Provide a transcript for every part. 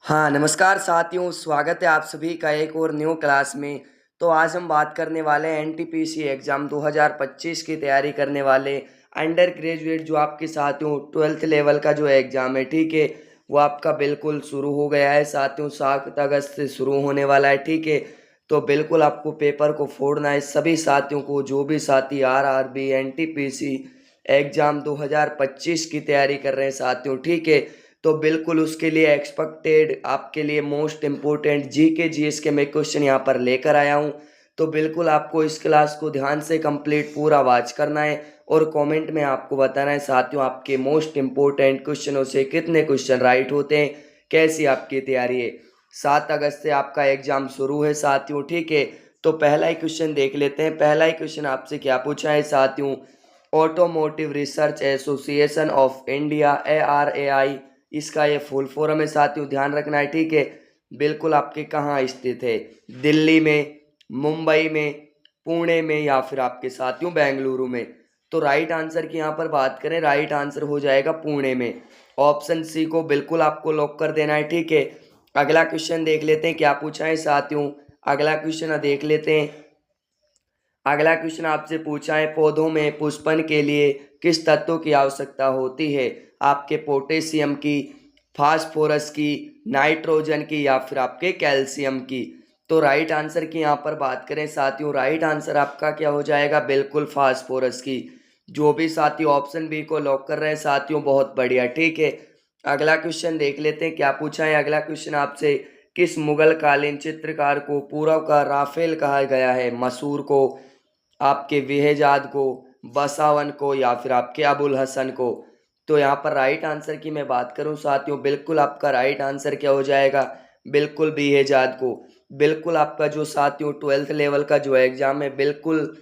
हाँ, नमस्कार साथियों, स्वागत है आप सभी का एक और न्यू क्लास में। तो आज हम बात करने वाले हैं एनटीपीसी एग्ज़ाम 2025 की तैयारी करने वाले अंडर ग्रेजुएट जो आपके साथियों 12th लेवल का जो एग्ज़ाम है, ठीक है, वो आपका बिल्कुल शुरू हो गया है साथियों। 7 अगस्त से शुरू होने वाला है, ठीक है। तो बिल्कुल आपको पेपर को फोड़ना है। सभी साथियों को, जो भी साथी आरआरबी एनटीपीसी एग्ज़ाम 2025 की तैयारी कर रहे हैं साथियों, ठीक है, तो बिल्कुल उसके लिए एक्सपेक्टेड आपके लिए मोस्ट इम्पोर्टेंट जीके जीएस के मैं क्वेश्चन यहाँ पर लेकर आया हूँ। तो बिल्कुल आपको इस क्लास को ध्यान से कंप्लीट पूरा वॉच करना है और कमेंट में आपको बताना है साथियों आपके मोस्ट इम्पोर्टेंट क्वेश्चनों से कितने क्वेश्चन राइट होते हैं, कैसी आपकी तैयारी है। 7 अगस्त से आपका एग्जाम शुरू है साथियों, ठीक है। तो पहला ही क्वेश्चन देख लेते हैं। पहला ही क्वेश्चन आपसे क्या पूछा है साथियों, automotive research association of India ARAI, इसका ये फुल फॉर्म है साथियों, ध्यान रखना है, ठीक है। बिल्कुल आपके कहाँ स्थित है, दिल्ली में, मुंबई में, पुणे में या फिर आपके साथियों बेंगलुरु में। तो राइट आंसर की यहाँ पर बात करें, राइट आंसर हो जाएगा पुणे में। ऑप्शन सी को बिल्कुल आपको लॉक कर देना है, ठीक है। अगला क्वेश्चन देख लेते हैं क्या पूछा है साथियों। अगला क्वेश्चन देख लेते हैं। अगला क्वेश्चन आपसे पूछा है, पौधों में पुष्पन के लिए किस तत्व की आवश्यकता होती है? आपके पोटेशियम की, फास्फोरस की, नाइट्रोजन की या फिर आपके कैल्शियम की। तो राइट आंसर की यहाँ पर बात करें साथियों, राइट आंसर आपका क्या हो जाएगा, बिल्कुल फास्फोरस की। जो भी साथी ऑप्शन बी को लॉक कर रहे हैं साथियों, बहुत बढ़िया, ठीक है। अगला क्वेश्चन देख लेते हैं क्या पूछा है। अगला क्वेश्चन आपसे, किस मुगल कालीन चित्रकार को पूर्व का राफेल कहा गया है? मसूर को, आपके विहेजाद को, बसावन को या फिर आपके अबुल हसन को। तो यहाँ पर राइट आंसर की मैं बात करूँ साथियों, बिल्कुल आपका राइट आंसर क्या हो जाएगा, बिल्कुल विहेजाद को। बिल्कुल आपका जो साथियों 12th लेवल का जो एग्जाम है, बिल्कुल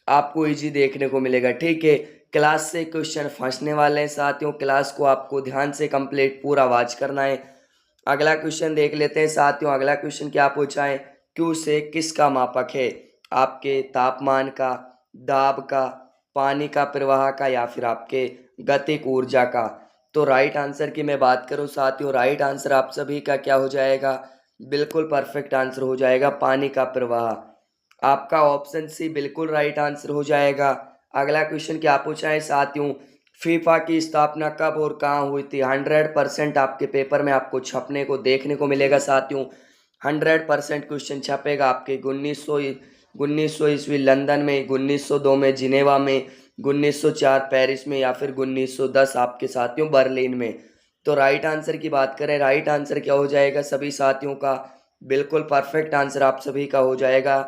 आपको इजी देखने को मिलेगा, ठीक है। क्लास से क्वेश्चन फंसने वाले हैं साथियों, क्लास को आपको ध्यान से कंप्लीट पूरा वॉच करना है। अगला क्वेश्चन देख लेते हैं साथियों। अगला क्वेश्चन क्या पूछा है, क्यू से किसका मापक है? आपके तापमान का, दाब का, पानी का प्रवाह का या फिर आपके गतिक ऊर्जा का। तो राइट आंसर की मैं बात करूं साथियों, राइट आंसर आप सभी का क्या हो जाएगा, बिल्कुल परफेक्ट आंसर हो जाएगा पानी का प्रवाह। आपका ऑप्शन सी बिल्कुल राइट आंसर हो जाएगा। अगला क्वेश्चन क्या पूछा है साथियों, फीफा की स्थापना कब और कहाँ हुई थी? 100% आपके पेपर में आपको छपने को देखने को मिलेगा साथियों। 100% क्वेश्चन छपेगा आपके 1900 ईस्वी लंदन में, 1902 में जिनेवा में, 1904 पेरिस में या फिर 1910 आपके साथियों बर्लिन में। तो राइट आंसर की बात करें, राइट आंसर क्या हो जाएगा सभी साथियों का, बिल्कुल परफेक्ट आंसर आप सभी का हो जाएगा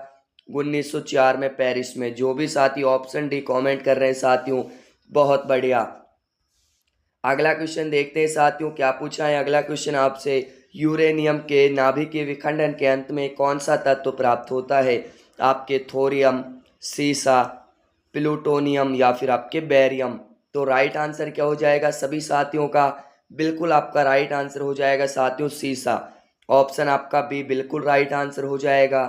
1904 में पेरिस में। जो भी साथी ऑप्शन डी कमेंट कर रहे हैं साथियों, बहुत बढ़िया। अगला क्वेश्चन देखते हैं साथियों क्या पूछा है। अगला क्वेश्चन आपसे, यूरेनियम के नाभिकीय विखंडन के अंत में कौन सा तत्व प्राप्त होता है? आपके थोरियम, सीसा, प्लूटोनियम या फिर आपके बेरियम। तो राइट आंसर क्या हो जाएगा सभी साथियों का, बिल्कुल आपका राइट आंसर हो जाएगा साथियों सीसा। ऑप्शन आपका बी बिल्कुल राइट आंसर हो जाएगा।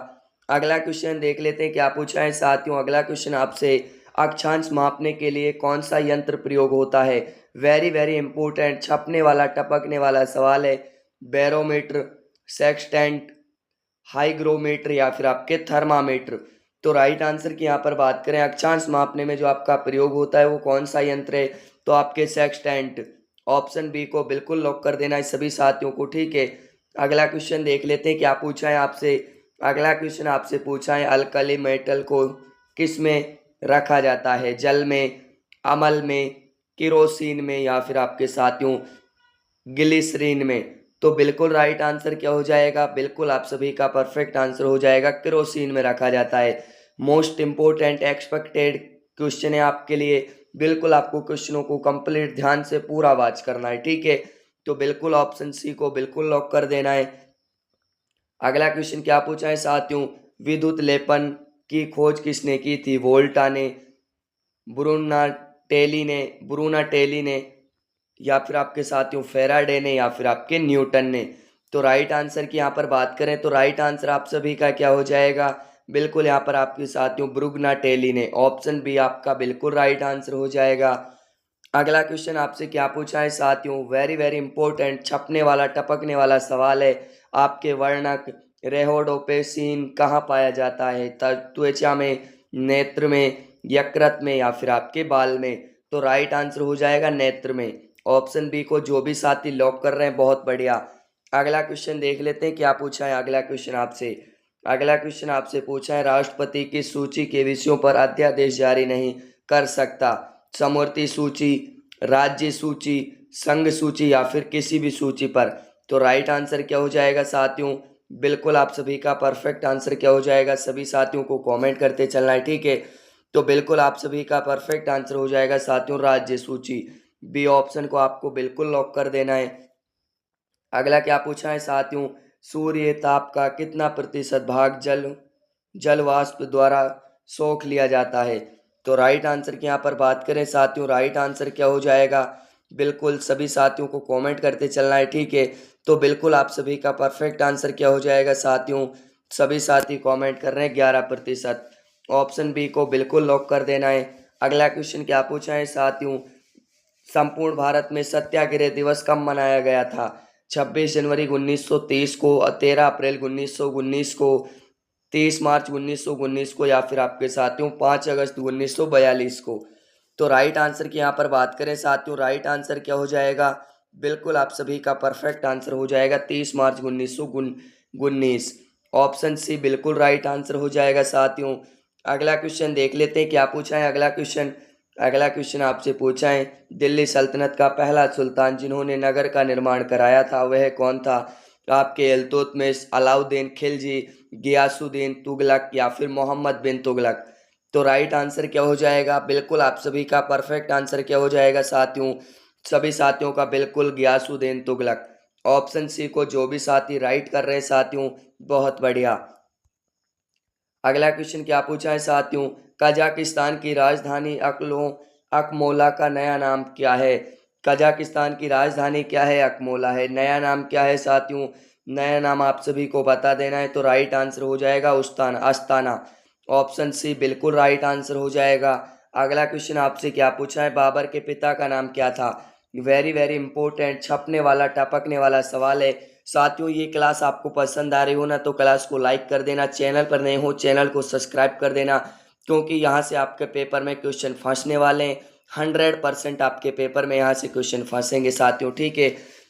अगला क्वेश्चन देख लेते हैं क्या पूछा है साथियों। अगला क्वेश्चन आपसे, अक्षांश मापने के लिए कौन सा यंत्र प्रयोग होता है? वेरी वेरी इंपॉर्टेंट, छपने वाला टपकने वाला सवाल है। बैरोमीटर, सेक्सटेंट, हाईग्रोमीटर या फिर आपके थर्मामीटर। तो राइट आंसर की यहाँ पर बात करें, अक्षांश मापने में जो आपका प्रयोग होता है वो कौन सा यंत्र है? तो आपके सेक्सटेंट। ऑप्शन बी को बिल्कुल लॉक कर देना है सभी साथियों को, ठीक है। अगला क्वेश्चन देख लेते हैं क्या पूछा है आपसे। अगला क्वेश्चन आपसे पूछा है, अल्कली मेटल को किस में रखा जाता है? जल में, अमल में, किरोसिन में या फिर आपके साथियों ग्लिसरीन में। तो बिल्कुल राइट आंसर क्या हो जाएगा, बिल्कुल आप सभी का परफेक्ट आंसर हो जाएगा, केरोसिन में रखा जाता है। मोस्ट इंपोर्टेंट एक्सपेक्टेड क्वेश्चन है आपके लिए, बिल्कुल आपको क्वेश्चनों को कंप्लीट ध्यान से पूरा वॉच करना है, ठीक है। तो बिल्कुल ऑप्शन सी को बिल्कुल लॉक कर देना है। अगला क्वेश्चन क्या पूछा है साथियों, विद्युत लेपन की खोज किसने की थी? वोल्टा ने, ब्रूना टेली ने या फिर आपके साथियों फेराडे ने या फिर आपके न्यूटन ने। तो राइट आंसर की यहाँ पर बात करें तो राइट आंसर आप सभी का क्या हो जाएगा, बिल्कुल यहाँ पर आपके साथियों ब्रुगनाटेली ने। ऑप्शन बी आपका बिल्कुल राइट आंसर हो जाएगा। अगला क्वेश्चन आपसे क्या पूछा है साथियों, वेरी वेरी इंपॉर्टेंट छपने वाला टपकने वाला सवाल है। आपके वर्णक रेहोडोपेसिन कहाँ पाया जाता है, त्वचा में, नेत्र में, यकृत में या फिर आपके बाल में। तो राइट आंसर हो जाएगा नेत्र में। ऑप्शन बी को जो भी साथी लॉक कर रहे हैं बहुत बढ़िया। अगला क्वेश्चन देख लेते हैं क्या पूछा है अगला क्वेश्चन आपसे। अगला क्वेश्चन आपसे पूछा है, राष्ट्रपति की सूची के विषयों पर अध्यादेश जारी नहीं कर सकता। समवर्ती सूची, राज्य सूची, संघ सूची या फिर किसी भी सूची पर। तो राइट आंसर क्या हो जाएगा साथियों, बिल्कुल आप सभी का परफेक्ट आंसर क्या हो जाएगा, सभी साथियों को कमेंट करते चलना है, ठीक है। तो बिल्कुल आप सभी का परफेक्ट आंसर हो जाएगा साथियों राज्य सूची। बी ऑप्शन को आपको बिल्कुल लॉक कर देना है। अगला क्या पूछा है साथियों, सूर्य ताप का कितना प्रतिशत भाग जल वाष्प द्वारा सोख लिया जाता है। तो राइट आंसर की यहाँ पर बात करें साथियों, राइट आंसर क्या हो जाएगा, बिल्कुल सभी साथियों को कमेंट करते चलना है, ठीक है। तो बिल्कुल आप सभी का परफेक्ट आंसर क्या हो जाएगा साथियों, सभी साथी कमेंट कर रहे हैं 11%। ऑप्शन बी को बिल्कुल लॉक कर देना है। अगला क्वेश्चन क्या पूछा है साथियों, संपूर्ण भारत में सत्याग्रह दिवस कब मनाया गया था। 26 जनवरी 1923 को, 13 अप्रैल 1919 को, 30 मार्च 1919 को या फिर आपके साथियों 5 अगस्त 1942 को। तो राइट आंसर की यहाँ पर बात करें साथियों, राइट आंसर क्या हो जाएगा, बिल्कुल आप सभी का परफेक्ट आंसर हो जाएगा 30 मार्च 1919। ऑप्शन सी बिल्कुल राइट आंसर हो जाएगा साथियों। अगला क्वेश्चन देख लेते हैं क्या पूछा है अगला क्वेश्चन। अगला क्वेश्चन आपसे पूछा है, दिल्ली सल्तनत का पहला सुल्तान जिन्होंने नगर का निर्माण कराया था वह कौन था। आपके इल्तुतमिश, अलाउद्दीन खिलजी, गियासुद्दीन तुगलक या फिर मोहम्मद बिन तुगलक। तो राइट आंसर क्या हो जाएगा, बिल्कुल आप सभी का परफेक्ट आंसर क्या हो जाएगा साथियों, सभी साथियों का बिल्कुल गियासुद्दीन तुगलक। ऑप्शन सी को जो भी साथी राइट कर रहे हैं साथियों बहुत बढ़िया। अगला क्वेश्चन क्या पूछा है साथियों, कजाकिस्तान की राजधानी अकमोला का नया नाम क्या है। कजाकिस्तान की राजधानी क्या है, अकमोला है। नया नाम क्या है साथियों, नया नाम आप सभी को बता देना है। तो राइट आंसर हो जाएगा उस्ताना, अस्ताना। ऑप्शन सी बिल्कुल राइट आंसर हो जाएगा। अगला क्वेश्चन आपसे क्या पूछा है, बाबर के पिता का नाम क्या था। वेरी वेरी इंपॉर्टेंट छपने वाला टपकने वाला सवाल है साथियों। ये क्लास आपको पसंद आ रही हो ना तो क्लास को लाइक कर देना, चैनल पर नए हो चैनल को सब्सक्राइब कर देना, क्योंकि यहाँ से आपके पेपर में क्वेश्चन फंसने वाले हैं। 100% आपके पेपर में यहाँ से क्वेश्चन फंसेंगे साथियों, ठीक है।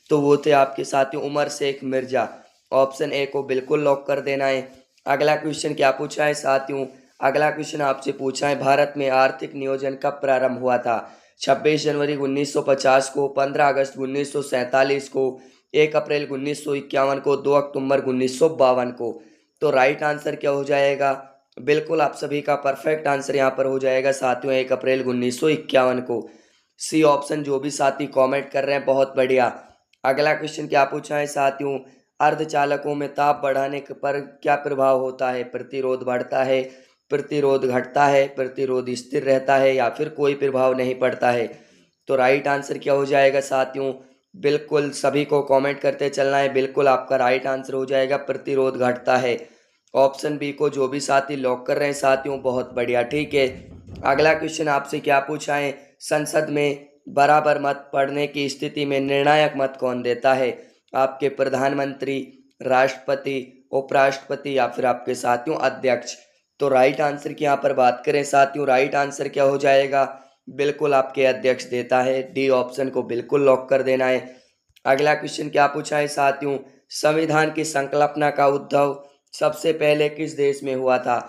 तो वो थे आपके साथियों उमर शेख मिर्जा। ऑप्शन ए को बिल्कुल लॉक कर देना है। अगला क्वेश्चन क्या पूछा है साथियों, अगला क्वेश्चन आपसे पूछा है, भारत में आर्थिक नियोजन कब प्रारंभ हुआ था। 26 जनवरी 1950 को, 15 अगस्त 1947 को, 1 अप्रैल 1951 को, 2 अक्टूबर 1952 को। तो राइट आंसर क्या हो जाएगा, बिल्कुल आप सभी का परफेक्ट आंसर यहाँ पर हो जाएगा साथियों 1 अप्रैल 1951 को। सी ऑप्शन जो भी साथी कमेंट कर रहे हैं बहुत बढ़िया। अगला क्वेश्चन क्या पूछा है साथियों, अर्धचालकों में ताप बढ़ाने पर क्या प्रभाव होता है। प्रतिरोध बढ़ता है, प्रतिरोध घटता है, प्रतिरोध स्थिर रहता है या फिर कोई प्रभाव नहीं पड़ता है। तो राइट आंसर क्या हो जाएगा साथियों, बिल्कुल सभी को कमेंट करते चलना है, बिल्कुल आपका राइट आंसर हो जाएगा प्रतिरोध घटता है। ऑप्शन बी को जो भी साथी लॉक कर रहे हैं साथियों बहुत बढ़िया, ठीक है। अगला क्वेश्चन आपसे क्या पूछा है, संसद में बराबर मत पड़ने की स्थिति में निर्णायक मत कौन देता है। आपके प्रधानमंत्री, राष्ट्रपति, उपराष्ट्रपति या फिर आपके साथियों अध्यक्ष। तो राइट आंसर की यहाँ पर बात करें साथियों, राइट आंसर क्या हो जाएगा, बिल्कुल आपके अध्यक्ष देता है। डी ऑप्शन को बिल्कुल लॉक कर देना है। अगला क्वेश्चन क्या पूछा है साथियों, संविधान की संकल्पना का उद्भव सबसे पहले किस देश में हुआ था।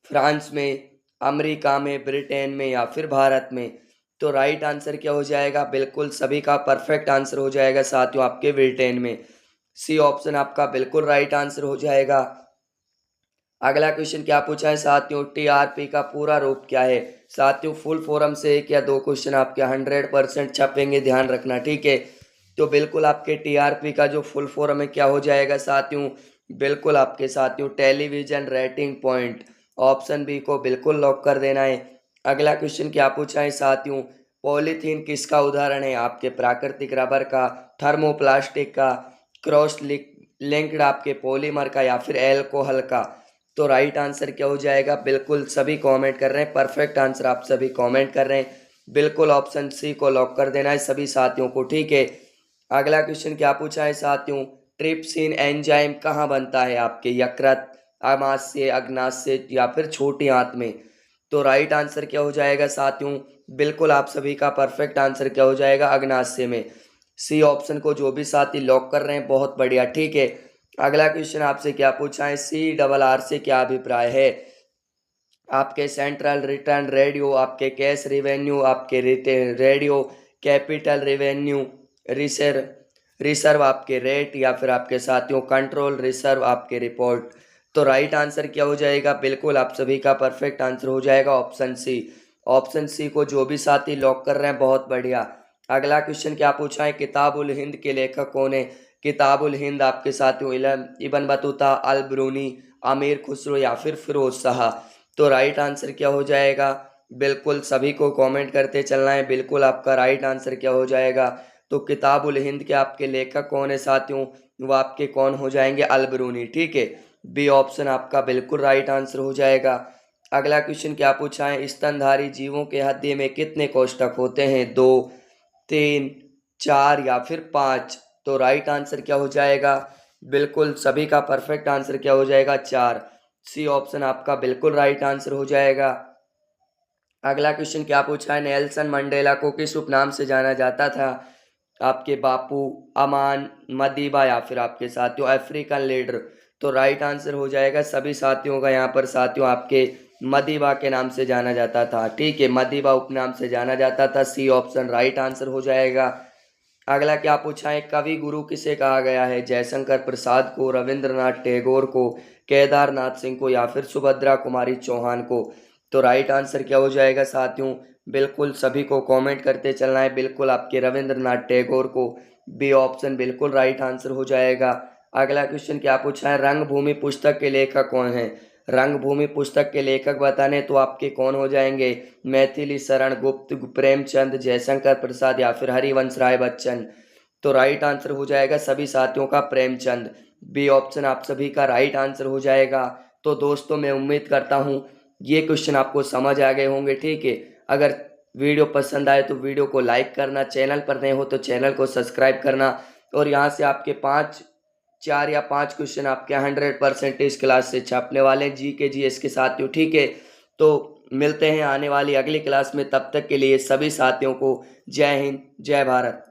फ्रांस में, अमेरिका में, ब्रिटेन में या फिर भारत में। तो राइट आंसर क्या हो जाएगा, बिल्कुल सभी का परफेक्ट आंसर हो जाएगा साथियों आपके ब्रिटेन में। सी ऑप्शन आपका बिल्कुल राइट आंसर हो जाएगा। अगला क्वेश्चन क्या पूछा है साथियों, टीआरपी का पूरा रूप क्या है। साथियों फुल फॉर्म से एक या दो क्वेश्चन आपके 100% छपेंगे, ध्यान रखना, ठीक है। तो बिल्कुल आपके टीआरपी का जो फुल फॉर्म है क्या हो जाएगा साथियों, बिल्कुल आपके साथियों television rating point. Option B को बिल्कुल लॉक कर देना है। अगला क्वेश्चन क्या पूछा है साथियों, पॉलीथीन किसका उदाहरण है। आपके प्राकृतिक रबर का, थर्मोप्लास्टिक का, क्रॉस लिंक्ड आपके पॉलीमर का या फिर एल्कोहल का। तो राइट आंसर क्या हो जाएगा, बिल्कुल सभी कमेंट कर रहे हैं, परफेक्ट आंसर आप सभी कमेंट कर रहे हैं, बिल्कुल ऑप्शन सी को लॉक कर देना है सभी साथियों को, ठीक है। अगला क्वेश्चन क्या पूछा है साथियों, ट्रिप्सिन एंजाइम कहाँ बनता है, आपके यकृत, अमाशय, अग्नाशय या फिर छोटी आंत में। तो राइट आंसर क्या हो जाएगा साथियों, बिल्कुल आप सभी का परफेक्ट आंसर क्या हो जाएगा, अग्नाशय में। सी ऑप्शन को जो भी साथी लॉक कर रहे हैं बहुत बढ़िया, ठीक है। अगला क्वेश्चन आपसे क्या पूछा है, CRR से क्या अभिप्राय है, आपके सेंट्रल रिटर्न रेडियो, आपके कैश रेवेन्यू, आपके radio capital revenue, reserve reserve आपके रेट, या फिर आपके साथियों कंट्रोल रिसर्व आपके रिपोर्ट। तो राइट आंसर क्या हो जाएगा, बिल्कुल आप सभी का परफेक्ट आंसर हो जाएगा ऑप्शन सी। ऑप्शन सी को जो भी साथी लॉक कर रहे हैं बहुत बढ़िया। अगला क्वेश्चन क्या पूछा है, किताबुल हिंद के लेखक कौन है। किताबुल हिंद आपके साथियों इब्न बतूता, अल ब्रूनी, अमीर खुसरो या फिर फिरोज शाह। तो राइट आंसर क्या हो जाएगा, बिल्कुल सभी को कमेंट करते चलना है, बिल्कुल आपका राइट आंसर क्या हो जाएगा। तो किताबुल हिंद के आपके लेखक कौन है साथियों, वो आपके कौन हो जाएंगे, अल ब्रूनी, ठीक है। बी ऑप्शन आपका बिल्कुल राइट आंसर हो जाएगा। अगला क्वेश्चन क्या पूछा है, स्तनधारी जीवों के हड्डी में कितने कोष्ठक होते हैं, 2, 3, 4 या फिर 5। तो राइट आंसर क्या हो जाएगा, बिल्कुल सभी का परफेक्ट आंसर क्या हो जाएगा, 4। सी ऑप्शन आपका बिल्कुल राइट आंसर हो जाएगा। अगला क्वेश्चन क्या पूछा है, नेल्सन मंडेला को किस उपनाम से जाना जाता था, आपके बापू, अमान, मदीबा या फिर आपके साथियों अफ्रीकन लीडर। तो राइट आंसर हो जाएगा सभी साथियों का यहाँ पर साथियों आपके मदीबा के नाम से जाना जाता था, ठीक है, मदीबा उपनाम से जाना जाता था। सी ऑप्शन राइट आंसर हो जाएगा। अगला क्या पूछा है, कवि गुरु किसे कहा गया है, जयशंकर प्रसाद को, रविंद्रनाथ टैगोर को, केदारनाथ सिंह को या फिर सुभद्रा कुमारी चौहान को। तो राइट आंसर क्या हो जाएगा साथियों, बिल्कुल सभी को कमेंट करते चलना है, बिल्कुल आपके रविंद्रनाथ टैगोर को। बी ऑप्शन बिल्कुल राइट आंसर हो जाएगा। अगला क्वेश्चन क्या पूछा है, रंगभूमि पुस्तक के लेखक कौन है। रंगभूमि पुस्तक के लेखक बताने तो आपके कौन हो जाएंगे, मैथिली शरण गुप्त, प्रेमचंद, जयशंकर प्रसाद या फिर हरिवंश राय बच्चन। तो राइट आंसर हो जाएगा सभी साथियों का प्रेमचंद। बी ऑप्शन आप सभी का राइट आंसर हो जाएगा। तो दोस्तों मैं उम्मीद करता हूँ ये क्वेश्चन आपको समझ आ गए होंगे, ठीक है। अगर वीडियो पसंद आए तो वीडियो को लाइक करना, चैनल पर नए हो तो चैनल को सब्सक्राइब करना, और यहाँ से आपके 4 या 5 क्वेश्चन आपके 100% इस क्लास से छापने वाले हैं जी के जी एस के साथियों, ठीक है। तो मिलते हैं आने वाली अगली क्लास में, तब तक के लिए सभी साथियों को जय हिंद, जय भारत।